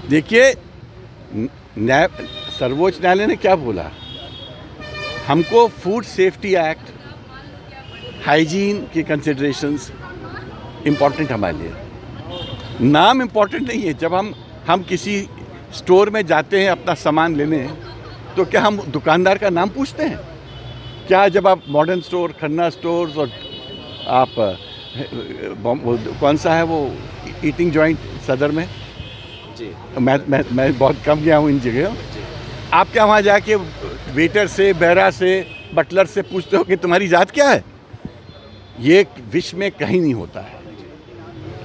देखिए, न्याय सर्वोच्च न्यायालय ने क्या बोला, हमको फूड सेफ्टी एक्ट, हाइजीन की कंसिडरेशंस इम्पॉर्टेंट हमारे लिए। नाम इम्पॉर्टेंट नहीं है। जब हम किसी स्टोर में जाते हैं अपना सामान लेने, तो क्या हम दुकानदार का नाम पूछते हैं? क्या जब आप मॉडर्न स्टोर, खन्ना स्टोर्स और आप कौन सा है वो ईटिंग जॉइंट सदर में जी, मैं बहुत कम गया हूँ इन जगह। आप क्या वहाँ जाके वेटर से, बैरा से, बटलर से पूछते हो कि तुम्हारी जात क्या है? ये विश्व में कहीं नहीं होता है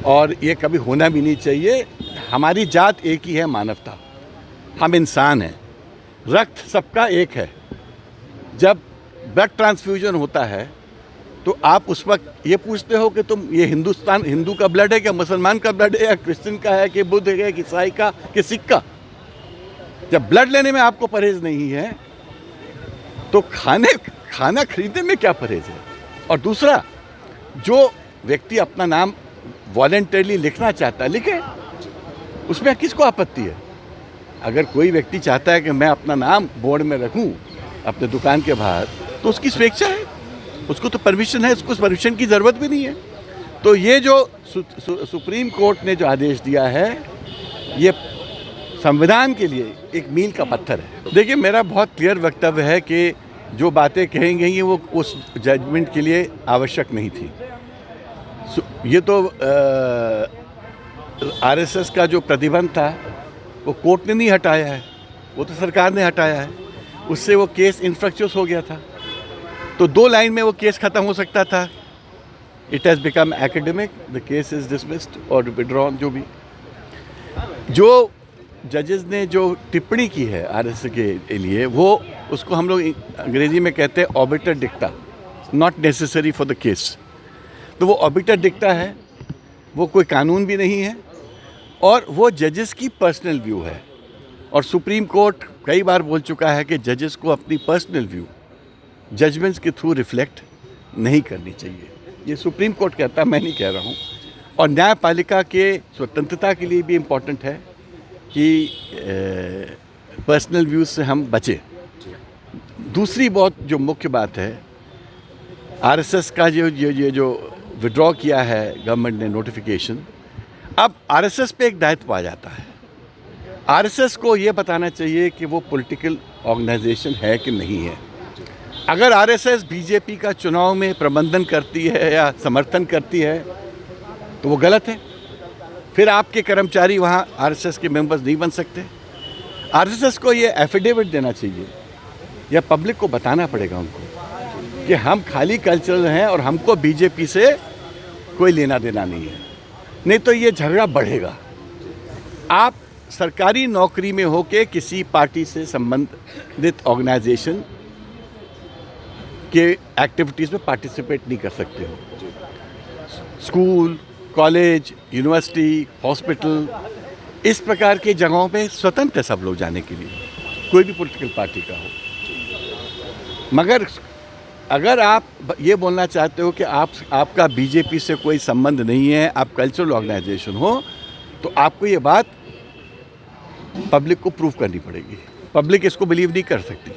और ये कभी होना भी नहीं चाहिए। हमारी जात एक ही है, मानवता। हम इंसान हैं, रक्त सबका एक है। जब ब्लड ट्रांसफ्यूजन होता है तो आप उस वक्त ये पूछते हो कि तुम ये हिंदू का ब्लड है, क्या मुसलमान का ब्लड है, या क्रिश्चियन का है, कि बुद्ध है, कि ईसाई का, कि सिख का? जब ब्लड लेने में आपको परहेज नहीं है तो खाना खरीदने में क्या परहेज है? और दूसरा, जो व्यक्ति अपना नाम वॉलंटरली लिखना चाहता है, लिखे, उसमें किसको आपत्ति है? अगर कोई व्यक्ति चाहता है कि मैं अपना नाम बोर्ड में रखूं अपने दुकान के बाहर, तो उसकी स्वेच्छा है, उसको तो परमिशन है, उसको परमिशन की ज़रूरत भी नहीं है। तो ये जो सुप्रीम कोर्ट ने जो आदेश दिया है, ये संविधान के लिए एक मील का पत्थर है। देखिए, मेरा बहुत क्लियर वक्तव्य है कि जो बातें कही गई वो उस जजमेंट के लिए आवश्यक नहीं थी। ये तो आरएसएस का जो प्रतिबंध था वो कोर्ट ने नहीं हटाया है, वो तो सरकार ने हटाया है। उससे वो केस इन्फ्रक्चुअस हो गया था, तो 2 लाइन में वो केस ख़त्म हो सकता था। It has become academic, the case is dismissed और विड्रॉन। जो जजेस ने जो टिप्पणी की है आरएसएस के लिए, वो उसको हम लोग अंग्रेजी में कहते हैं obiter dicta, not necessary for the case. तो वो ऑबिटर डिक्टा है, वो कोई कानून भी नहीं है और वो जजेस की पर्सनल व्यू है। और सुप्रीम कोर्ट कई बार बोल चुका है कि जजेस को अपनी पर्सनल व्यू जजमेंट्स के थ्रू रिफ्लेक्ट नहीं करनी चाहिए। ये सुप्रीम कोर्ट कहता है, मैं नहीं कह रहा हूँ। और न्यायपालिका के स्वतंत्रता के लिए भी इम्पोर्टेंट है कि पर्सनल व्यूज से हम बचें। दूसरी बहुत जो मुख्य बात है, आरएसएस का ये जो विड्रॉ किया है गवर्नमेंट ने नोटिफिकेशन, अब आरएसएस पे एक दायित्व आ जाता है। आरएसएस को ये बताना चाहिए कि वो पॉलिटिकल ऑर्गेनाइजेशन है कि नहीं है। अगर आरएसएस बीजेपी का चुनाव में प्रबंधन करती है या समर्थन करती है तो वो गलत है। फिर आपके कर्मचारी वहाँ आरएसएस के मेंबर्स नहीं बन सकते। आरएसएस को ये एफिडेविट देना चाहिए या पब्लिक को बताना पड़ेगा उनको कि हम खाली कल्चरल हैं और हमको बीजेपी से कोई लेना देना नहीं है। नहीं तो ये झगड़ा बढ़ेगा। आप सरकारी नौकरी में होके किसी पार्टी से संबंधित ऑर्गेनाइजेशन के एक्टिविटीज़ में पार्टिसिपेट नहीं कर सकते हो। स्कूल, कॉलेज, यूनिवर्सिटी, हॉस्पिटल, इस प्रकार के जगहों पे स्वतंत्र है सब लोग जाने के लिए, कोई भी पॉलिटिकल पार्टी का हो। मगर अगर आप ये बोलना चाहते हो कि आपका बीजेपी से कोई संबंध नहीं है, आप कल्चरल ऑर्गेनाइजेशन हो, तो आपको ये बात पब्लिक को प्रूव करनी पड़ेगी। पब्लिक इसको बिलीव नहीं कर सकती,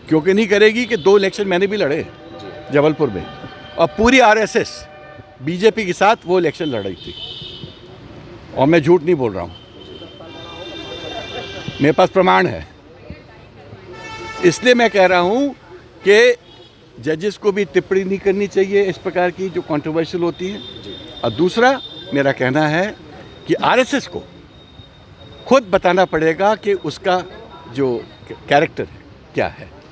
क्योंकि नहीं करेगी कि 2 इलेक्शन मैंने भी लड़े जबलपुर में और पूरी आरएसएस बीजेपी के साथ वो इलेक्शन लड़ रही थी, और मैं झूठ नहीं बोल रहा हूँ, मेरे पास प्रमाण है। इसलिए मैं कह रहा हूँ कि जजेस को भी टिप्पणी नहीं करनी चाहिए इस प्रकार की जो कंट्रोवर्शियल होती है। और दूसरा मेरा कहना है कि आरएसएस को खुद बताना पड़ेगा कि उसका जो कैरेक्टर है क्या है।